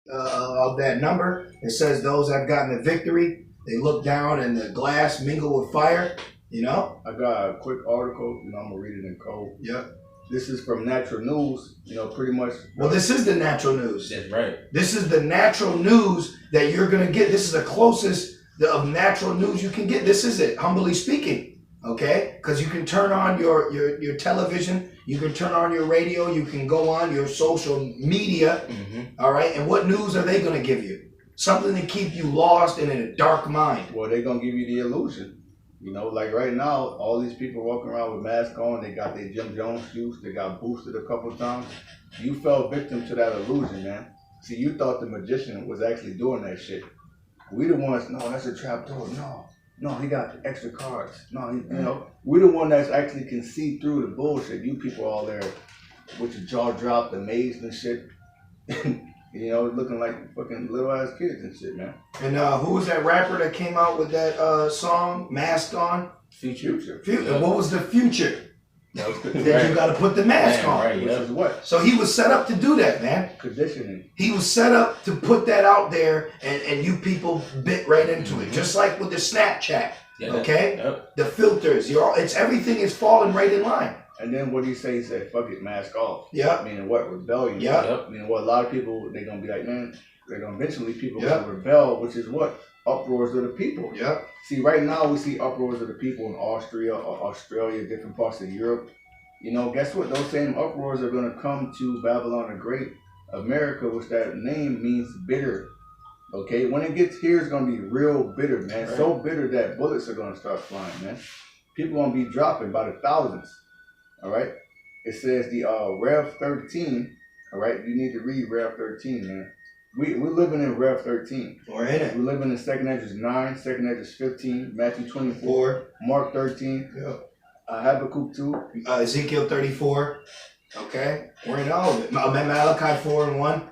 of that number. It says those that have gotten the victory, they look down and the glass mingle with fire. You know? I got a quick article. I'm going to read it in code. Yep. This is from Natural News, pretty much. Well, this is the natural news. That's right. This is the natural news that you're going to get. This is the closest of natural news you can get. This is it, humbly speaking, okay? Because you can turn on your television, you can turn on your radio, you can go on your social media, all right? And what news are they going to give you? Something to keep you lost and in a dark mind. Well, they're going to give you the illusion. Like right now, all these people walking around with masks on, they got their Jim Jones juice, they got boosted a couple times. You fell victim to that illusion, man. See, you thought the magician was actually doing that shit. We the ones, no, that's a trap door. No, he got extra cards. No, we the one that's actually can see through the bullshit. You people all there with your jaw dropped, amazed and shit. Looking like fucking little ass kids and shit, man. And who was that rapper that came out with that song, Mask On? Future. And what was the future? Then you got to put the mask on. Right, which is what? So he was set up to do that, man. Conditioning. He was set up to put that out there, and you people bit right into it. Just like with the Snapchat, okay? Yep. The filters, it's everything is falling right in line. And then what do you say? He said, fuck it, mask off. Yeah. Meaning what? Rebellion. Yeah. Meaning what? A lot of people, they're going to be like, man, they're going to eventually people going to rebel, which is what? Uproars of the people. Yeah. See, right now we see uproars of the people in Austria, Australia, different parts of Europe. Guess what? Those same uproars are going to come to Babylon the Great, America, which that name means bitter. Okay? When it gets here, it's going to be real bitter, man. Right. So bitter that bullets are going to start flying, man. People going to be dropping by the thousands. All right? It says the Rev 13, all right? You need to read Rev 13, man. We're living in Rev 13. We're in it. We're living in 2nd Esdras 9, 2nd Esdras 15, Matthew 24, Mark 13, Habakkuk 2. Ezekiel 34, okay? We're in all of it. Malachi 4 and 1,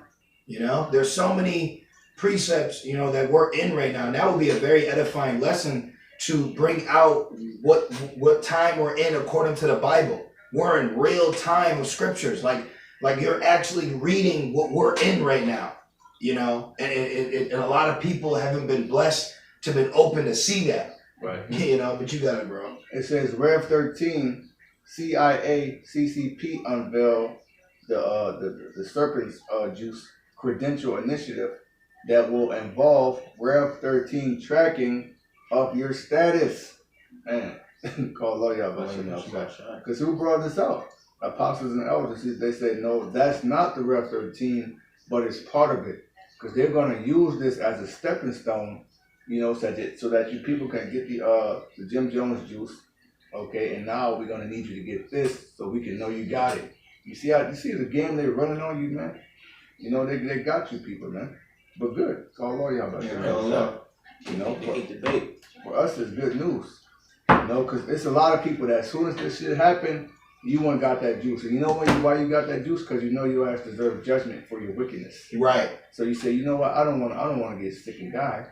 There's so many precepts, that we're in right now. And that will be a very edifying lesson to bring out what time we're in according to the Bible. We're in real time of scriptures. Like you're actually reading what we're in right now. And a lot of people haven't been blessed to been open to see that. Right. But you got it, bro. It says Rev 13, CIA, CCP unveil the serpent's juice credential initiative that will involve Rev 13 tracking of your status. Man, call all y'all because who brought this out? Apostles and elders. They said no, that's not the Rev 13, but it's part of it. Because they're going to use this as a stepping stone, so that you people can get the Jim Jones juice, okay? And now we're going to need you to get this so we can know you got it. You see the game they're running on you, man? They got you people, man. But good. Call all y'all about that. For us, it's good news. Because it's a lot of people that as soon as this shit happened, you one got that juice. And why you got that juice? Because your ass deserve judgment for your wickedness. Right. So you say, what? I don't want to get sick and die.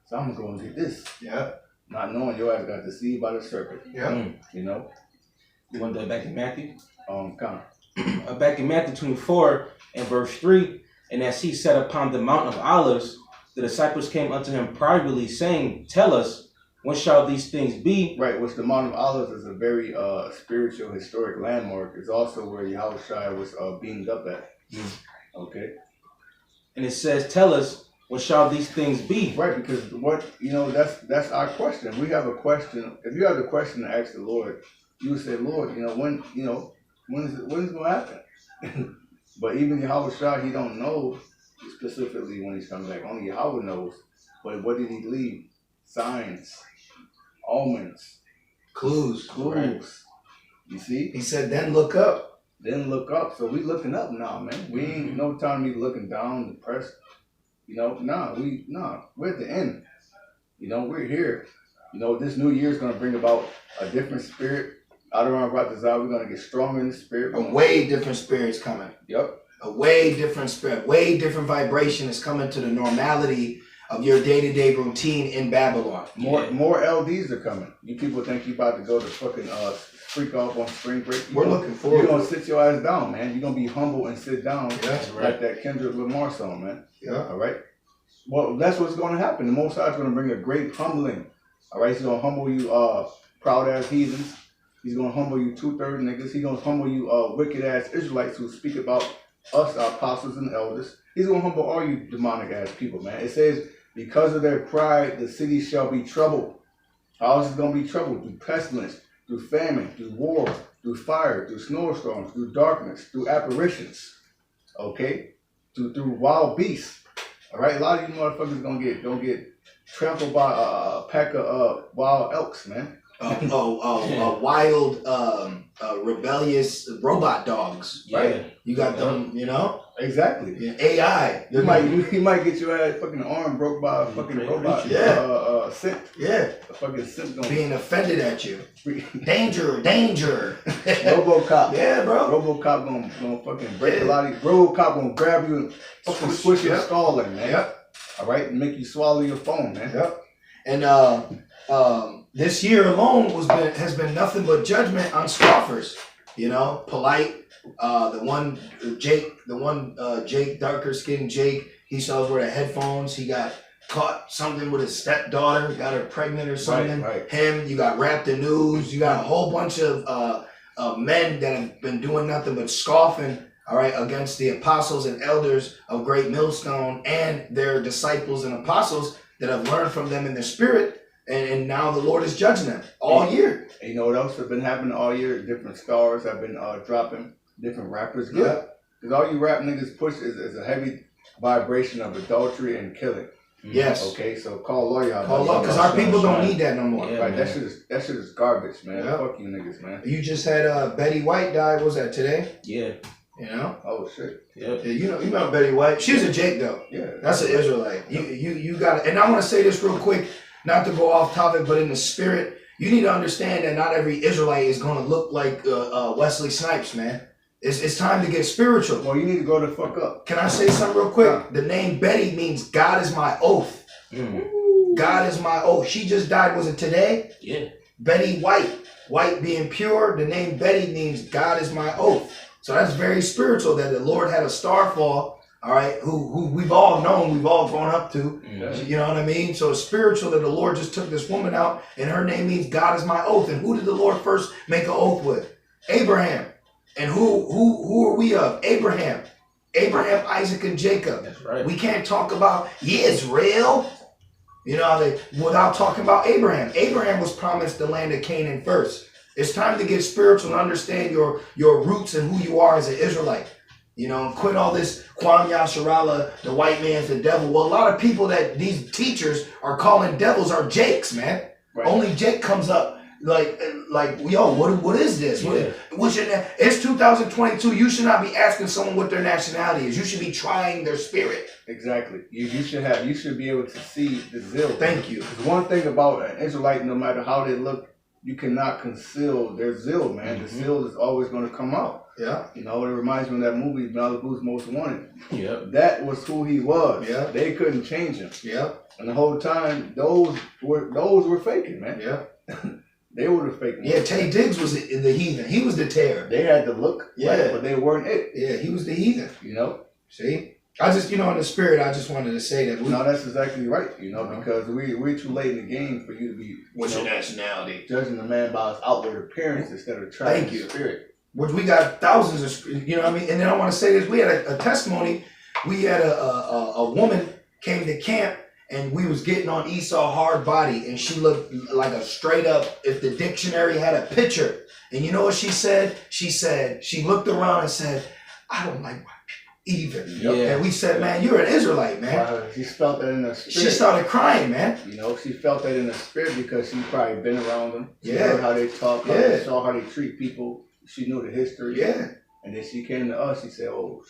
So I'm going to go and get this. Yeah. Not knowing your ass got deceived by the serpent. Yeah. You want that back in Matthew? Back in Matthew 24 and verse 3, and as he sat upon the Mount of Olives, the disciples came unto him privately, saying, tell us, when shall these things be? Right, which the Mount of Olives is a very spiritual, historic landmark. It's also where Yahushua was beamed up at. Okay. And it says, tell us, when shall these things be? Right, because that's our question. We have a question. If you have the question to ask the Lord, you would say, Lord, when is it going to happen? But even Yahushua, he don't know specifically when he's coming back. Only Yahweh knows. But what did he leave? Signs. Omens, clues. Right. You see? He said, then look up. So we looking up now, man. We ain't no time to be looking down, depressed. We're at the end. We're here. This new year is going to bring about a different spirit. Out of our desire, we're going to get stronger in the spirit. A way different spirit's coming. Yep. A way different spirit, way different vibration is coming to the normality of your day-to-day routine in Babylon. More LDs are coming. You people think you about to go to fucking freak off on spring break. We're looking forward. You're gonna sit your ass down, man. You're gonna be humble and sit down, That's like that Kendrick Lamar song, man. Yeah. All right. Well, that's what's gonna happen. The Most High is gonna bring a great humbling. All right. He's gonna humble you, proud ass heathens. He's gonna humble you 2/3 niggas. He's gonna humble you, wicked ass Israelites who speak about us, our apostles and elders. He's gonna humble all you demonic ass people, man. It says, because of their pride, the city shall be troubled. How is it gonna be troubled? Through pestilence, through famine, through war, through fire, through snowstorms, through darkness, through apparitions. Okay? Through wild beasts. All right? A lot of you motherfuckers gonna get trampled by a pack of wild elks, man. Wild, rebellious robot dogs, right? Yeah. You got them, you know? Exactly. Yeah, AI. You might get your ass fucking arm broke by a fucking robot. Yeah. Simp. Yeah. A fucking simp gonna Being offended at you. Danger, danger. RoboCop. Yeah, bro. RoboCop gonna fucking break a lot of you. RoboCop gonna grab you and fucking squish your skull in, man. Yep. All right, and make you swallow your phone, man. Yep. And this year alone has been nothing but judgment on scoffers. You know, polite. Jake, darker skinned Jake. He saw wear the headphones. He got caught something with his stepdaughter. Got her pregnant or something. Right. Him. You got Rap the News. You got a whole bunch of men that have been doing nothing but scoffing. All right, against the apostles and elders of Great Millstone and their disciples and apostles that have learned from them in the spirit, and now the Lord is judging them all year. And you know what else has been happening all year? Different stars have been dropping, different rappers get. Because all you rap niggas push is a heavy vibration of adultery and killing. Yes. Okay, so call lawyer. Call law, because our people don't need that no more. Yeah, Right, man. that shit is garbage, man. Yeah. Fuck you niggas, man. You just had Betty White die. What was that today? Yeah. You know. Oh shit. Yeah. Yeah, you know Betty White. She was a Jake though. Yeah. That's an Israelite. You got it. And I want to say this real quick, not to go off topic, but in the spirit, you need to understand that not every Israelite is going to look like Wesley Snipes, man. It's time to get spiritual. Well, you need to grow the fuck up. Can I say something real quick? The name Betty means God is my oath. God is my oath. She just died. Was it today? Yeah. Betty White. White being pure. The name Betty means God is my oath. So that's very spiritual that the Lord had a star fall, all right, who we've all known, we've all grown up to. You know what I mean? So it's spiritual that the Lord just took this woman out and her name means God is my oath. And who did the Lord first make an oath with? Abraham. And who are we of? Abraham. Abraham, Isaac, and Jacob. That's right. We can't talk about Israel, you know, without talking about Abraham. Abraham was promised the land of Canaan first. It's time to get spiritual and understand your roots and who you are as an Israelite. You know, and quit all this Kwam Yasharala, the white man's the devil. Well, a lot of people that these teachers are calling devils are Jakes, man. Right. Only Jake comes up like yo, what is this? Yeah. What's your name? It's 2022. You should not be asking someone what their nationality is. You should be trying their spirit. Exactly. You should be able to see the zeal. Thank you. Because one thing about an Israelite, no matter how they look, you cannot conceal their zeal, man. The zeal is always going to come out. Yeah. You know, it reminds me of that movie, Malibu's Most Wanted. Yep. That was who he was. Yeah. They couldn't change him. Yeah. And the whole time, those were faking, man. Yeah. They were the fake ones. Yeah, Tay Diggs was the heathen. He was the terror. They had the look, Yeah. right, but they weren't it. Yeah, he was the heathen. You know? See? I just, in the spirit, I just wanted to say that No, that's exactly right. You know, because we're too late in the game for you to be nationality? judging a man by his outward appearance instead of trying Thank his you. spirit. Which we got thousands of, you know what I mean? And then I want to say this. We had a testimony. We had a woman came to camp and we was getting on Esau hard body and she looked like a straight up, if the dictionary had a picture. And you know what she said? She said, she looked around and said, I don't like white people either. Yeah. And we said, man, you're an Israelite, man. Wow, she felt that in her spirit. She started crying, man. You know, she felt that in her spirit because she probably been around them. She Yeah. heard how they talk, Yeah. saw how they treat people. She knew the history. Yeah. And then she came to us. She said, "Oh,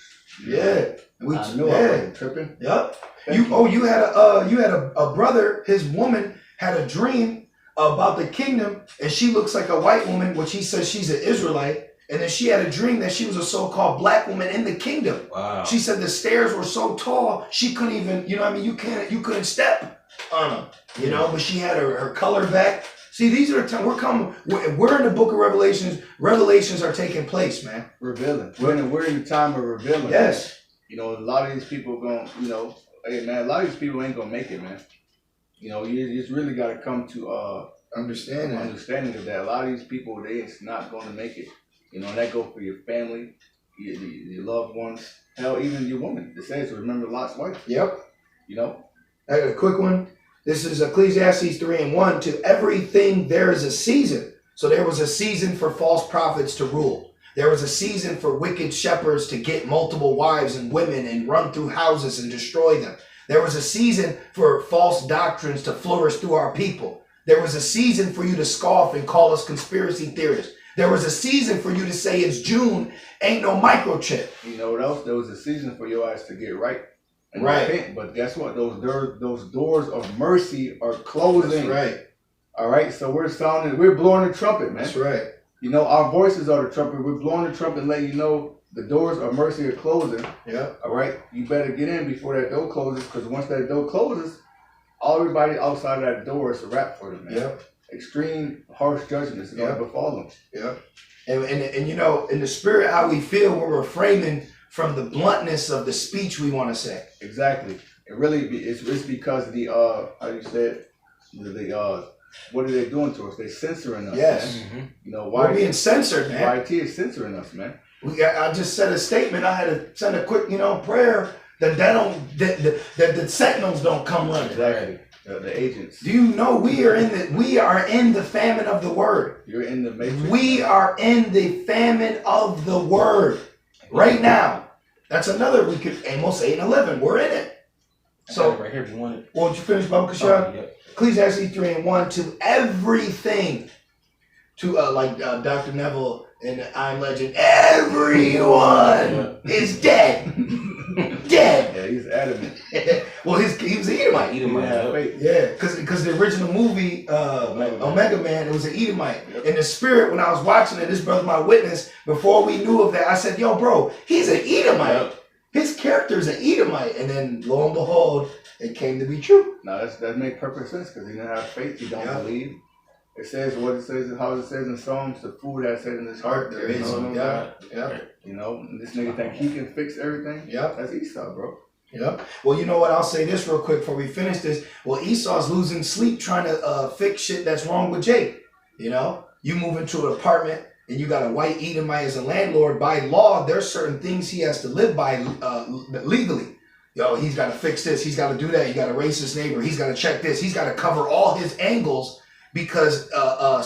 Yeah. We, I knew I wasn't tripping." Yep. Thank You had a brother, his woman had a dream about the kingdom, and she looks like a white woman, which he says she's an Israelite. And then she had a dream that she was a so-called black woman in the kingdom. Wow. She said the stairs were so tall, she couldn't even, you know what I mean? You couldn't step on them, you know, but she had her color back. See, these are the time we're in the book of Revelations. Revelations are taking place, man. Revealing. We're in the time of revealing. Yes. You know, a lot of these people going, you know, hey man, a lot of these people ain't gonna make it, man. You know, you just really gotta come to understanding of that. A lot of these people, it's not gonna make it. You know, and that goes for your family, your loved ones, hell, even your woman. It says, remember Lot's wife. Yep. You know? A quick one. This is Ecclesiastes 3:1. To everything there is a season. So there was a season for false prophets to rule. There was a season for wicked shepherds to get multiple wives and women and run through houses and destroy them. There was a season for false doctrines to flourish through our people. There was a season for you to scoff and call us conspiracy theorists. There was a season for you to say it's June, ain't no microchip. You know what else? There was a season for your ass to get right. And right. Repent. But guess what? Those doors of mercy are closing. That's right. All right. So we're blowing the trumpet, man. That's right. You know, our voices are the trumpet. We're blowing the trumpet, letting you know the doors of mercy are closing. Yeah. All right. You better get in before that door closes, because once that door closes, everybody outside of that door is a wrap for them, man. Yeah. Extreme harsh judgments are going to befall them. Yeah. And you know, in the spirit, how we feel when we're refraining from the bluntness of the speech we want to say. Exactly. It really it's because of the how you said what are they doing to us? They're censoring us. Yes. Man. You know why we're being censored, man. YT is censoring us, man. I just said a statement. I had to send a quick, prayer that the sentinels don't come running. Exactly. The agents. Do you know we are in the famine of the word? You're in the matrix. We are in the famine of the word right now. That's another. We could Amos 8:11. We're in it. So right here, if you want it. Won't you finish, Baba Kashan? Yeah. Ecclesiastes 3:1. To everything, to like Dr. Neville and I Am Legend. Everyone is dead. Dead. Yeah, he's adamant. Well, he was an Edomite. Yeah, because the original movie Omega Man, it was an Edomite. Yep. In the spirit, when I was watching it, this brother my witness. Before we knew of that, I said, "Yo, bro, he's an Edomite. Yep. His character is an Edomite." And then lo and behold, it came to be true. No, that makes perfect sense, because he didn't have faith. He don't believe. It says what it says, how it says in Psalms, the fool that said in his heart, there is no God. Yeah. You know, this nigga think he can fix everything. Yeah. That's Esau, bro. Yeah. Well, you know what? I'll say this real quick before we finish this. Well, Esau's losing sleep trying to fix shit that's wrong with Jake. You know, you move into an apartment and you got a white Edomite as a landlord. By law, there's certain things he has to live by legally. Yo, he's got to fix this. He's got to do that. He got to race his neighbor. He's got to check this. He's got to cover all his angles. Because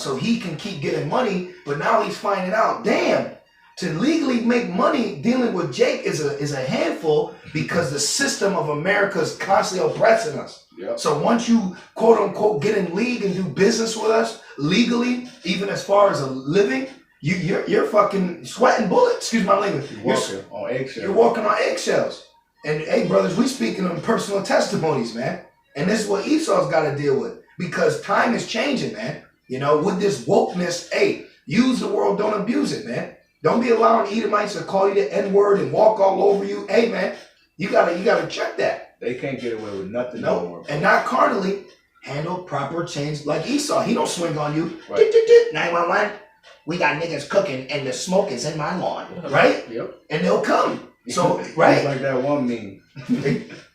so he can keep getting money, but now he's finding out, damn, to legally make money dealing with Jake is a handful, because the system of America is constantly oppressing us. Yep. So once you quote unquote get in league and do business with us legally, even as far as a living, you're fucking sweating bullets. Excuse my language. You're walking on eggshells. You're walking on eggshells. And hey, brothers, we speaking on personal testimonies, man. And this is what Esau's got to deal with. Because time is changing, man. You know, with this wokeness, hey, use the world, don't abuse it, man. Don't be allowing Edomites to call you the N-word and walk all over you. Hey, man, you gotta check that. They can't get away with nothing no more. And not carnally. Handle proper change like Esau. He don't swing on you. Right. 911. We got niggas cooking and the smoke is in my lawn. Right? Yep. And they'll come. So right. It's like that one meme.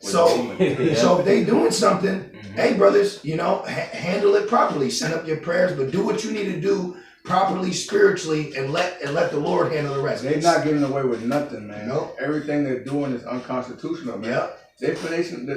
So if they doing something, hey brothers, handle it properly. Send up your prayers, but do what you need to do properly spiritually, and let the Lord handle the rest. They're not getting away with nothing, man. Nope. Everything they're doing is unconstitutional, man. Yep. The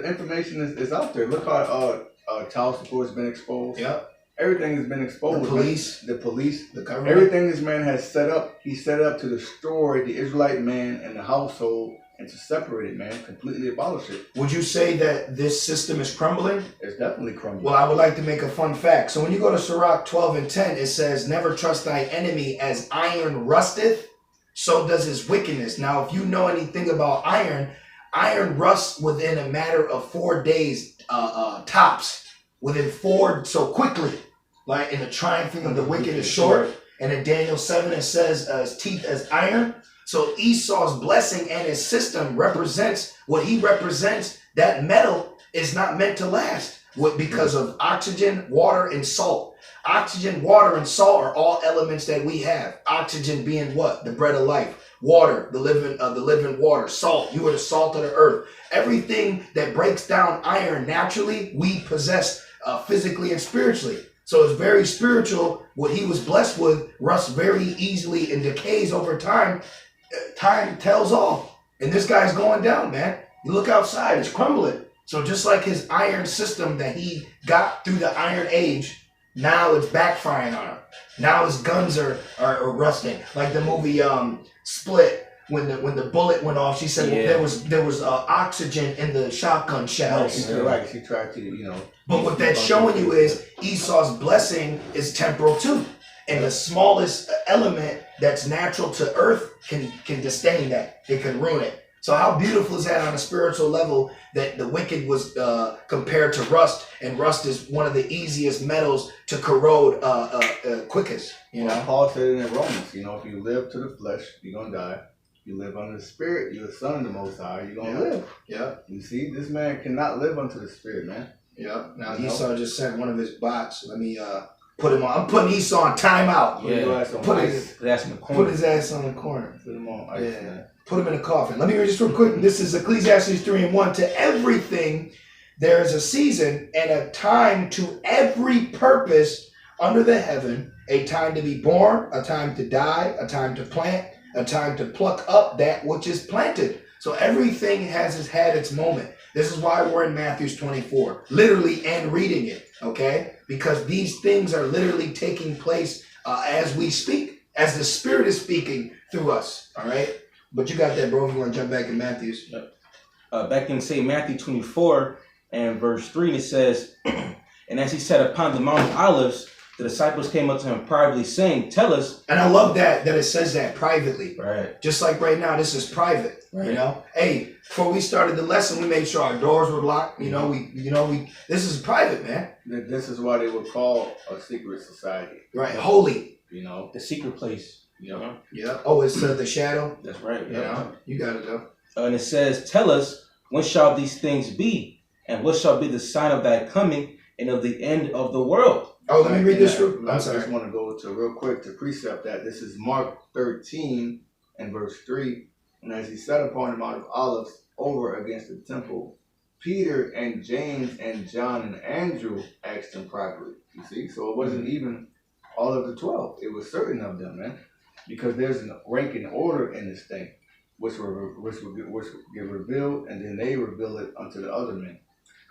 information is out there. Look how child support has been exposed. Yep. Everything has been exposed. The police, the government. Everything this man has set up, he set up to destroy the Israelite man and the household, and to separate it, man, completely abolish it. Would you say that this system is crumbling? It's definitely crumbling. Well, I would like to make a fun fact. So when you go to Sirach 12:10, it says, "Never trust thy enemy, as iron rusteth, so does his wickedness." Now, if you know anything about iron rusts within a matter of 4 days, tops. Within 4, so quickly. Like in the triumphing of the wicked is short. And in Daniel 7, it says, his teeth as iron. So Esau's blessing and his system represents what he represents. That metal is not meant to last. Because of oxygen, water, and salt. Oxygen, water, and salt are all elements that we have. Oxygen being what? The bread of life. Water, the living water. Salt, you are the salt of the earth. Everything that breaks down iron naturally, we possess physically and spiritually. So it's very spiritual. What he was blessed with rusts very easily and decays over time. Time tells all. And this guy's going down, man. You look outside, it's crumbling. So just like his iron system that he got through the Iron Age, now it's backfiring on him. Now his guns are rusting. Like the movie Split, when the bullet went off, she said there was oxygen in the shotgun shells. Right, she tried to, But what that's showing you is Esau's blessing is temporal too. And the smallest element that's natural to earth can disdain that. It can ruin it. So how beautiful is that on a spiritual level that the wicked was compared to rust, and rust is one of the easiest metals to corrode quickest. Paul said it in Romans, if you live to the flesh, you're going to die. If you live under the spirit, you're the son of the Most High, you're going to live. Yeah. You see, this man cannot live unto the spirit, man. Yeah. Now Esau just sent one of his bots. Let me put him on. I'm putting Esau on timeout. Put his ass in the corner. Put his ass on the corner. Put him on ice, man. Put him in a coffin. Let me read this real quick. This is Ecclesiastes 3:1. To everything there is a season and a time to every purpose under the heaven, a time to be born, a time to die, a time to plant, a time to pluck up that which is planted. So everything has had its moment. This is why we're in Matthew 24, literally, and reading it, okay? Because these things are literally taking place as we speak, as the Spirit is speaking through us, all right? But you got that, bro. If you want to jump back in Matthew's. Back in, say, Matthew 24 and verse 3, it says, and as he sat upon the Mount of Olives, the disciples came up to him privately, saying, tell us. And I love that it says that privately. Right. Just like right now, this is private. Right. Hey, before we started the lesson, we made sure our doors were locked. This is private, man. This is why they were called a secret society. Right. Holy. The secret place. Yeah. Oh, it's the shadow. That's right. Yeah. You got it though. And it says, tell us, when shall these things be? And what shall be the sign of thy coming and of the end of the world? Oh, let me read this. I just want to go to real quick to precept that. This is Mark 13 and verse 3. And as he sat upon the Mount of Olives over against the temple, Peter and James and John and Andrew asked him privately. You see? So it wasn't even all of the 12. It was certain of them, man. Because there's a rank and order in this thing, which will get revealed, and then they reveal it unto the other men.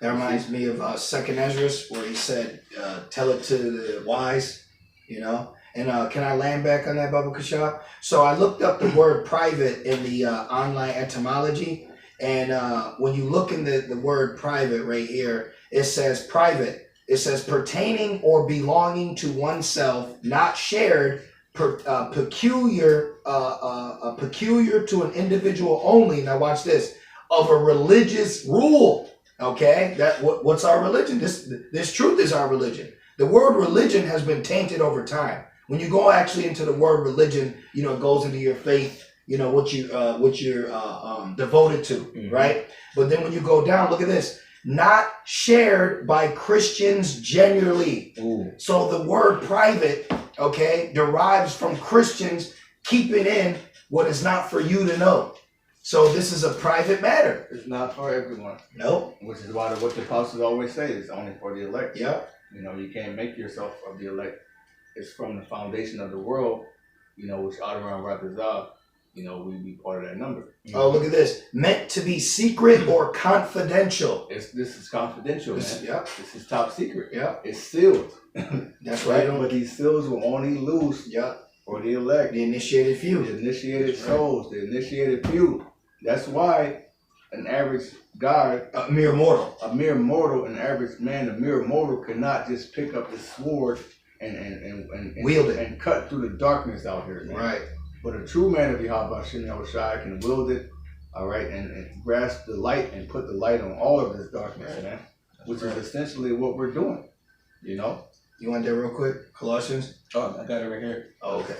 That reminds me of 2nd Ezra, where he said, tell it to the wise, And can I land back on that, Baba Kasha? So I looked up the word private in the online etymology, and when you look in the word private right here, it says private. It says pertaining or belonging to oneself, not shared, peculiar to an individual only. Now watch this, of a religious rule. Okay, what's our religion? This truth is our religion. The word religion has been tainted over time. When you go actually into the word religion, it goes into your faith, what you're devoted to, right? But then when you go down, look at this. Not shared by Christians generally. Ooh. So the word private, derives from Christians keeping in what is not for you to know. So this is a private matter. It's not for everyone. Nope. Which is why what the apostles always say is only for the elect. Yep. You can't make yourself of the elect. It's from the foundation of the world, which Adoram Ratazah, we be part of that number. Oh, look at this. Meant to be secret or confidential. This is confidential, man. Yep. This is top secret. Yeah. It's sealed. That's right. But these seals will only loose for the elect. The initiated few. The initiated souls. The initiated few. That's why an average guy, a mere mortal, an average man, a mere mortal cannot just pick up the sword and wield it and cut through the darkness out here, man. Right. But a true man of Yahweh Shem Yahushua can wield it, all right, and grasp the light and put the light on all of this darkness, man. Which is essentially what we're doing, You want that real quick? Colossians? Oh, I got it right here. Oh, okay.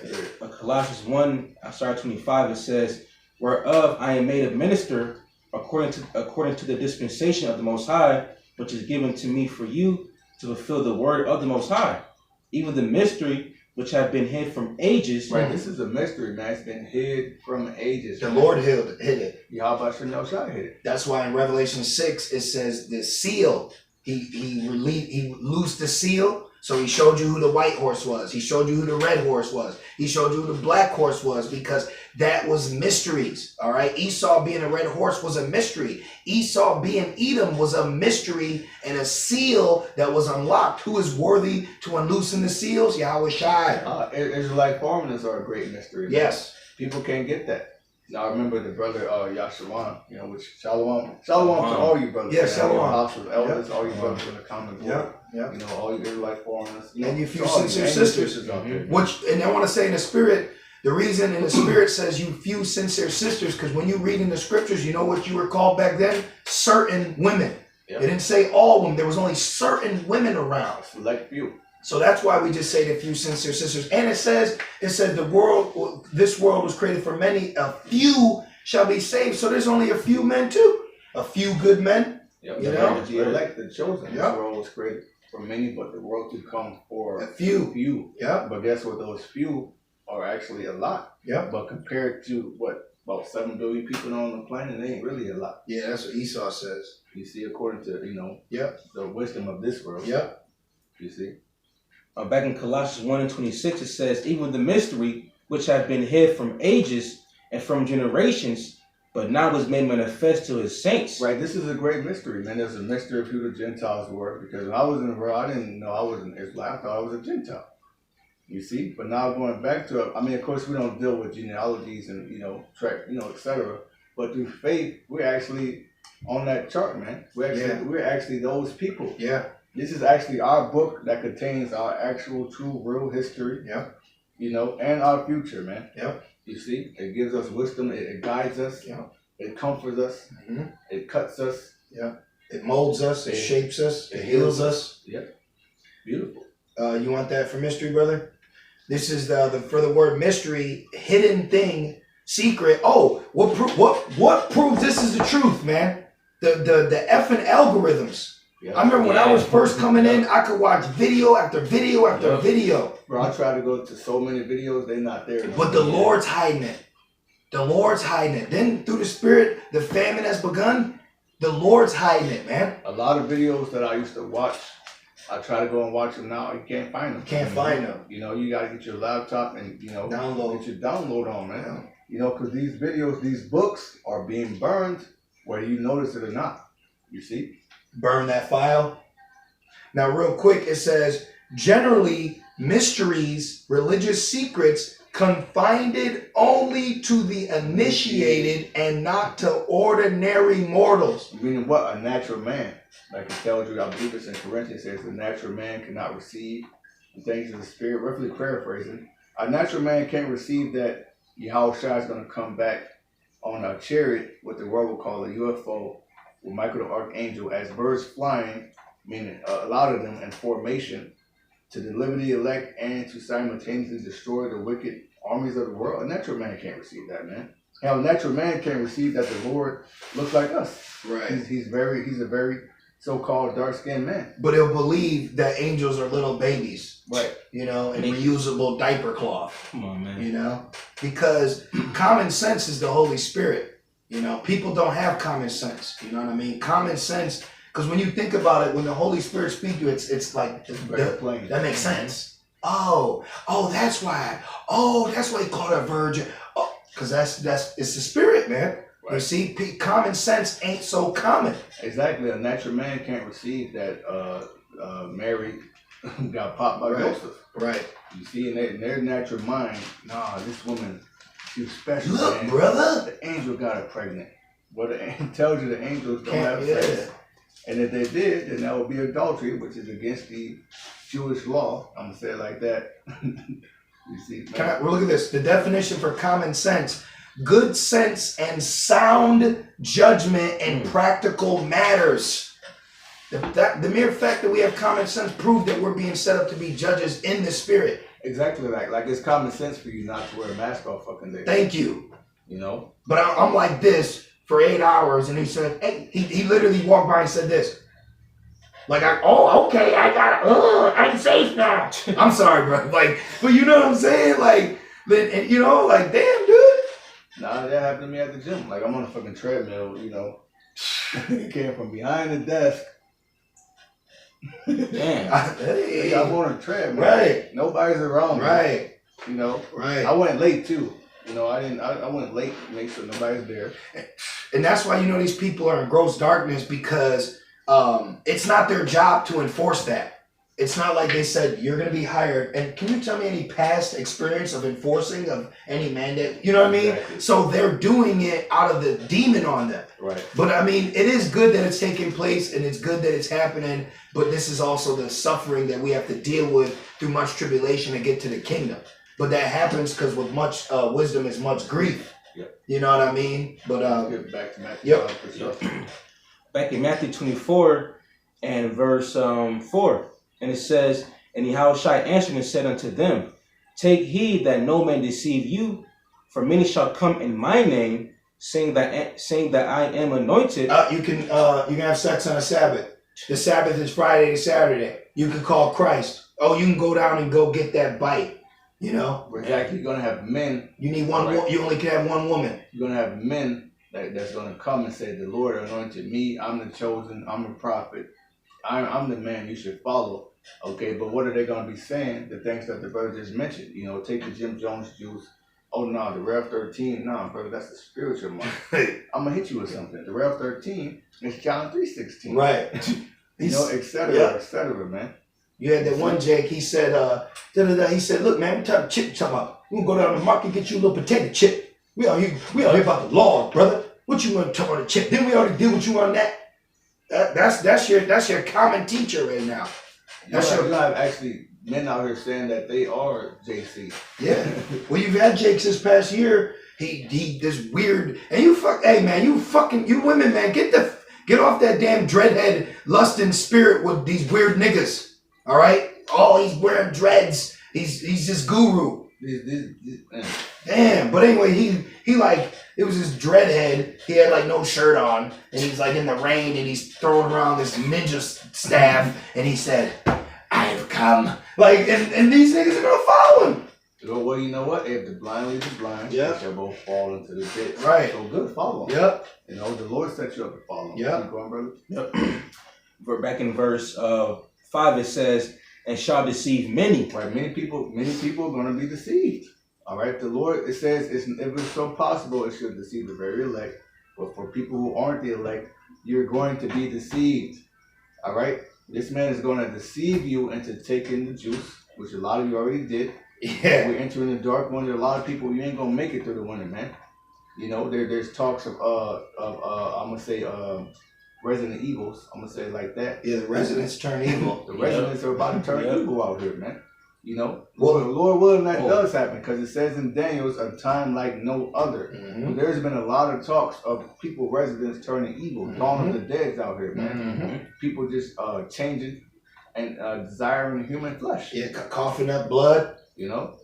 Colossians 1, 25, it says, whereof I am made a minister according to the dispensation of the Most High, which is given to me for you to fulfill the word of the Most High, even the mystery which have been hid from ages. Right, this is a mystery, man. It's been hid from ages. The Lord hid it. Yahweh Shah hid it. That's why in Revelation 6 it says the seal. He loosed the seal. So he showed you who the white horse was. He showed you who the red horse was. He showed you who the black horse was, because that was mysteries. All right. Esau being a red horse was a mystery. Esau being Edom was a mystery and a seal that was unlocked. Who is worthy to unloosen the seals? Yahweh Shai. Israelite foreigners are a great mystery. Yes. People can't get that. Now I remember the brother Yashawan, which Shalom to all you brothers. Yeah, Shalom. Apostles, elders, all you brothers in the common board. Yeah. All you Israelite foreigners. And you few sincere sisters. Which, and I want to say in the spirit, the reason in the spirit says you few sincere sisters, because when you read in the scriptures, you know what you were called back then? Certain women. Yep. It didn't say all women. There was only certain women around. Select few. So that's why we just say the few sincere sisters. And it says this world was created for many, a few shall be saved. So there's only a few men too. A few good men. Yep. You know? The elect, the chosen. Yep. This world was created for many, but the world to come for A few. few. Yep. But guess what? Those few are actually a lot. Yep. But compared to about 7 billion people on the planet, they ain't really a lot. Yeah, that's what Esau says. You see, according to Yep. the wisdom of this world. Yep. You see. Back in Colossians 1:26, it says, even the mystery which have been hid from ages and from generations, but now was made manifest to his saints. Right, this is a great mystery, man. There's a mystery of who the Gentiles were, because when I was in the world, I didn't know I was an Israelite. I thought I was a Gentile. You see, but now going back to it, I mean, of course, we don't deal with genealogies and track, etc. But through faith, we're actually on that chart, man. We're actually those people. Yeah. This is actually our book that contains our actual, true, real history. Yeah. And our future, man. Yeah. You see, it gives us wisdom. It guides us. Yeah. It comforts us. Mm-hmm. It cuts us. Yeah. It molds us. It shapes us. It heals us. Yep. Beautiful. You want that for mystery, brother? This is for the word mystery, hidden thing, secret. Oh, what proves this is the truth, man? The effing algorithms. Yep. I remember when I was first coming in, I could watch video after video after video. Bro, I try to go to so many videos, they're not there. But the Lord's hiding it. The Lord's hiding it. Then through the Spirit, the famine has begun. The Lord's hiding it, man. A lot of videos that I used to watch, I try to go and watch them now. You can't find them. Can't find them. You got to get your laptop and, Download. get your download on, man. Because these videos, these books are being burned, whether you notice it or not. You see? Burn that file. Now, real quick, it says, generally, mysteries, religious secrets, confined only to the initiated and not to ordinary mortals. Meaning what? A natural man. Like it tells you, I believe it's in Corinthians, it says the natural man cannot receive the things of the spirit. Roughly paraphrasing. A natural man can't receive that Yahweh Shai is going to come back on a chariot, what the world will call a UFO, with Michael the Archangel, as birds flying, meaning a lot of them in formation, to deliver the elect and to simultaneously destroy the wicked armies of the world. A natural man can't receive that, man. Hell, a natural man can't receive that the Lord looks like us. Right. He's a very so-called dark-skinned man. But he'll believe that angels are little babies. Right. And reusable diaper cloth. Come on, man. Because common sense is the Holy Spirit. People don't have common sense. You know what I mean? Common sense, because when you think about it, when the Holy Spirit speaks to you, it's like, Very plain. that makes sense. Oh, that's why. Oh, that's why he called her a virgin. Oh, because it's the Spirit, man. Right. You see, common sense ain't so common. Exactly. A natural man can't receive that Mary got popped by Joseph. Right. You see, in their natural mind, nah, this woman, she was special. Look, man. brother. The angel got her pregnant. Well, it tells you the angels don't have sex. And if they did, then that would be adultery, which is against the Jewish law. I'm going to say it like that. You see? Well, look at this. The definition for common sense: good sense and sound judgment in practical matters. The mere fact that we have common sense proves that we're being set up to be judges in the Spirit. Exactly, like it's common sense for you not to wear a mask all fucking day. Thank you. You know? But I'm like this. for 8 hours, and he said, hey, he literally walked by and said this. Like, okay, I'm safe now. I'm sorry, bro. Like, but you know what I'm saying? Like, and, you know, like, damn, dude. Nah, that happened to me at the gym. Like, I'm on a fucking treadmill, you know. It came from behind the desk. Damn. Hey, I'm on a treadmill. right. Nobody's around me. Right. You know. Right. I went late too. You know, I went late to make sure nobody's there. And that's why, you know, these people are in gross darkness, because it's not their job to enforce that. It's not like they said, you're going to be hired. And can you tell me any past experience of enforcing of any mandate? You know what I mean? Exactly. So they're doing it out of the demon on them. Right. But I mean, it is good that it's taking place, and it's good that it's happening. But this is also the suffering that we have to deal with through much tribulation to get to the kingdom. But that happens because with much wisdom is much grief. Yep. You know what I mean? But Let's get back to Matthew. Yep. For sure. Back in Matthew 24 and verse 4, and it says, and Yahushua answered and said unto them, take heed that no man deceive you, for many shall come in my name, saying that I am anointed. you can have sex on a Sabbath. The Sabbath is Friday to Saturday. You can call Christ. Oh, you can go down and go get that bite. You know, Exactly. You're gonna have men. you need one. Right. You only can have one woman. You're gonna have men that's gonna come and say, the Lord anointed me. I'm the chosen. I'm a prophet. I'm the man you should follow. Okay, but what are they gonna be saying? The things that the brother just mentioned. You know, take the Jim Jones juice. Oh no, the Rev 13. No, brother, that's the spiritual month. I'm gonna hit you with something. The Rev 13 is John 3:16. Right. You know, etc. Yeah. etc. Man. You had that one Jake. He said, he said, look, man, what type of chip you talking about? We gonna go down to the market and get you a little potato chip. We out here about the law, brother. What you want to talk about the chip? Didn't we already deal with you on that? That's your common teacher right now. You have actually men out here saying that they are JC. Yeah. Well, you've had Jakes this past year. He this weird, and you women, man, get off that damn dreadhead lusting spirit with these weird niggas. All right. Oh, he's wearing dreads. He's this guru. Damn. But anyway, he like, it was this dreadhead. He had like no shirt on, and he's like in the rain, and he's throwing around this ninja staff, and he said, I have come. Like, and these niggas are gonna follow him. Well, you know what? If the blind lead the blind, Yeah. they shall both fall into the pit. Right. So good, follow him. Yep. You know, the Lord set you up to follow him. Yep. Keep going, brother. Yep. Back in verse 5, it says, and shall deceive many. Right. Many people are going to be deceived. All right. The Lord, it says, if it's so possible, it should deceive the very elect. But for people who aren't the elect, you're going to be deceived. All right. This man is going to deceive you into taking the juice, which a lot of you already did. Yeah. We're entering the dark winter. A lot of people, you ain't gonna make it through the winter, man. You know, there's talks of I'm gonna say resident evils. I'm gonna say it like that. Yeah, the residents turn evil. The residents are about to turn evil out here, man. You know, Well, Lord willing, that does happen, because it says in Daniel's a time like no other. Mm-hmm. There's been a lot of talks of people, residents turning evil, dawn of the dead's out here, man. Mm-hmm. People just changing and desiring human flesh. Yeah, coughing up blood. You know,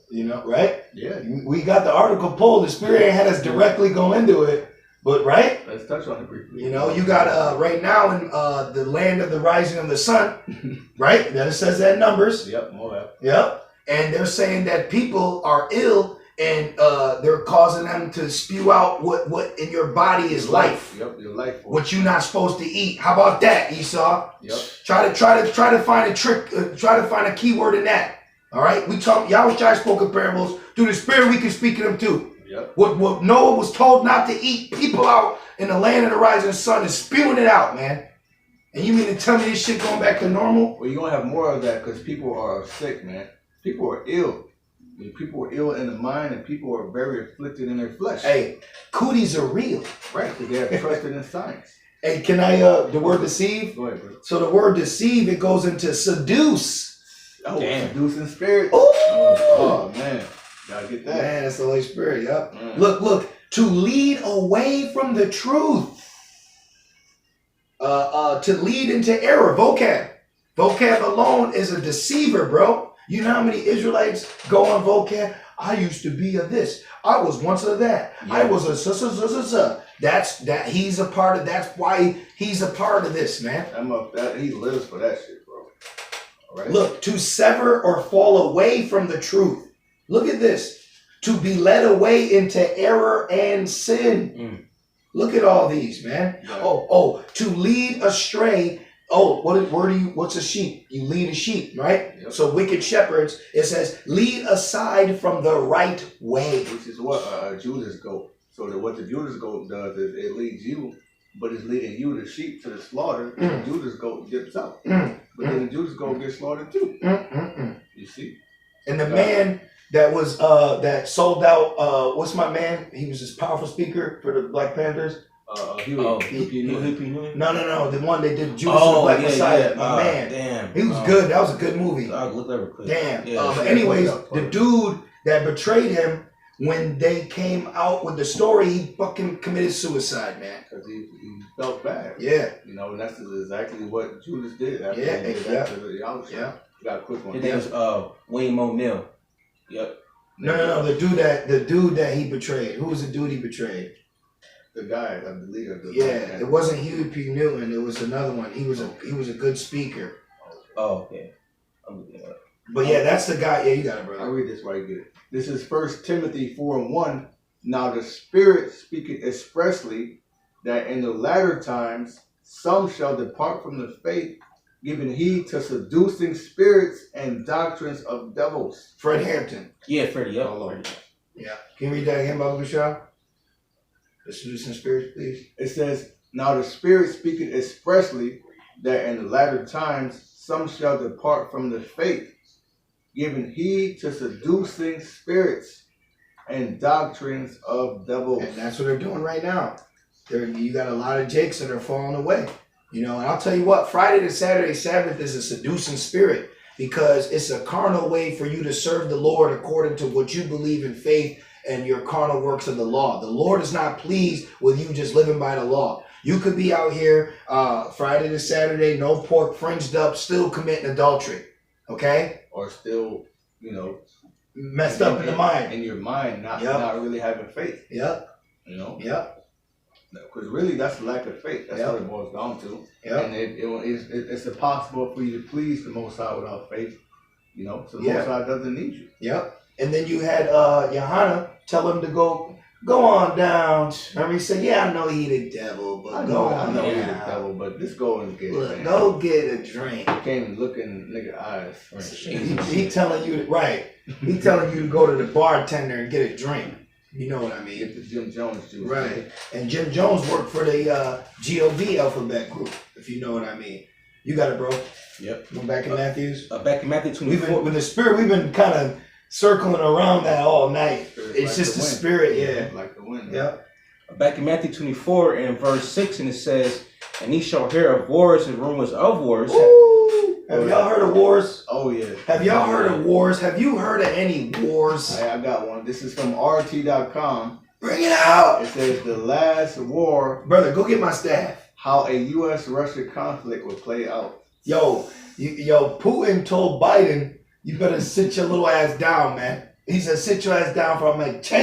Right? yeah. We got the article pulled. The Spirit ain't had us directly go into it, but right? Let's touch on it briefly. You know, you got right now in the land of the rising of the sun, right? That it says that in Numbers. Yep, more that. Yep. And they're saying that people are ill, and they're causing them to spew out what in your body is life. Yep, your life. What you're not supposed to eat. How about that, Esau? Yep. Try to find a trick. Try to find a key word in that. All right, we talk. Yahushua spoke in parables. Through the Spirit, we can speak of them too. Yep. What Noah was told not to eat, people out in the land of the rising sun is spewing it out, man. And you mean to tell me this shit going back to normal? Well, you're gonna have more of that because people are sick, man. People are ill. I mean, people are ill in the mind, and people are very afflicted in their flesh. Hey, cooties are real. Right, because they have trusted in science. Hey, can I the word deceive? Go ahead, bro. So the word deceive, it goes into seduce. Oh, Damn. seducing spirit. Ooh. Oh man, gotta get that. Man, that's the Holy Spirit. Yep. Mm. Look, to lead away from the truth. To lead into error. Vocab alone is a deceiver, bro. You know how many Israelites go on vocab? I used to be a this. I was once a that. Yeah. I was a. That's that. He's a part of. That's why he's a part of this, man. He lives for that shit, bro. All right. Look, to sever or fall away from the truth. Look at this. To be led away into error and sin. Look at all these, man. Yeah. Oh, to lead astray. Oh, what's a sheep? You lead a sheep, right? Yep. So wicked shepherds, it says, lead aside from the right way. Which is what a Judas goat. So what the Judas goat does is it leads you, but it's leading you, the sheep, to the slaughter. And the Judas goat dips out. But then the Judas goat gets slaughtered too. You see? And the man that was that sold out, what's my man? He was this powerful speaker for the Black Panthers. No. No. The one they did Judas and the Black Messiah. My man. Damn. He was good. That was a good movie. I'll look over quick. Damn. Yeah. But anyways, the dude that betrayed him, when they came out with the story, he fucking committed suicide, man. Because he felt bad. Yeah. You know, and that's exactly what Judas did. After Yeah, he did that to the Yahusha. Yeah. You got a quick one. His name was Wayne Monell. Yep. No. The dude that he betrayed. Who was the dude he betrayed? The guy, the leader. It wasn't Huey P. Newton. It was another one. He was a good speaker. Oh, okay. I'm looking it up. But yeah, that's the guy. Yeah, you got it, I'll brother. read this while you get it. This is 1 Timothy 4:1. Now the Spirit speaketh expressly that in the latter times some shall depart from the faith, giving heed to seducing spirits and doctrines of devils. Fred Hampton. Yeah, Freddie. Yep. Hold on. Freddie. Yeah. Can you read that again, Baba Bashar? The seducing spirits, please. It says, now the Spirit speaketh expressly that in the latter times some shall depart from the faith, giving heed to seducing spirits and doctrines of devils. And that's what they're doing right now. You got a lot of Jakes that are falling away. You know, and I'll tell you what, Friday to Saturday Sabbath is a seducing spirit because it's a carnal way for you to serve the Lord according to what you believe in faith and your carnal works of the law. The Lord is not pleased with you just living by the law. You could be out here Friday to Saturday, no pork, fringed up, still committing adultery. Okay? Or still, you know, Messed up in the mind. In your mind, not really having faith. Yep. You know? Yep. Because really, that's lack of faith. That's what it boils down to. Yep. And it's impossible for you to please the Most High without faith. You know? So the Most High doesn't need you. Yep. And then you had Johanna tell him to go on down. Remember he said, yeah, I know he the devil, but I go know on he's the down. devil, but just go and get Look, it, man. go get a drink. Can't even look in nigga eyes. He telling you, right. He telling you to go to the bartender and get a drink. You know what I mean? Get the Jim Jones juice. Right. And Jim Jones worked for the GOV alphabet group, if you know what I mean. You got it, bro. Yep. Go back in Matthews. Back in Matthew 24. With the spirit, we've been kind of circling around that all night. It's like just the wind. spirit, yeah. Like the wind. Yep. Back in Matthew 24 and verse 6, and it says, and ye shall hear of wars and rumors of wars. Ooh. Have y'all heard of wars? Oh, yeah. Have y'all heard of wars? Have you heard of any wars? I got one. This is from RT.com. Bring it out. It says the last war, Brother, go get my staff. how a U.S.-Russia conflict will play out. Yo, Putin told Biden, you better sit your little ass down, man. He said, sit your ass down for I'm like 10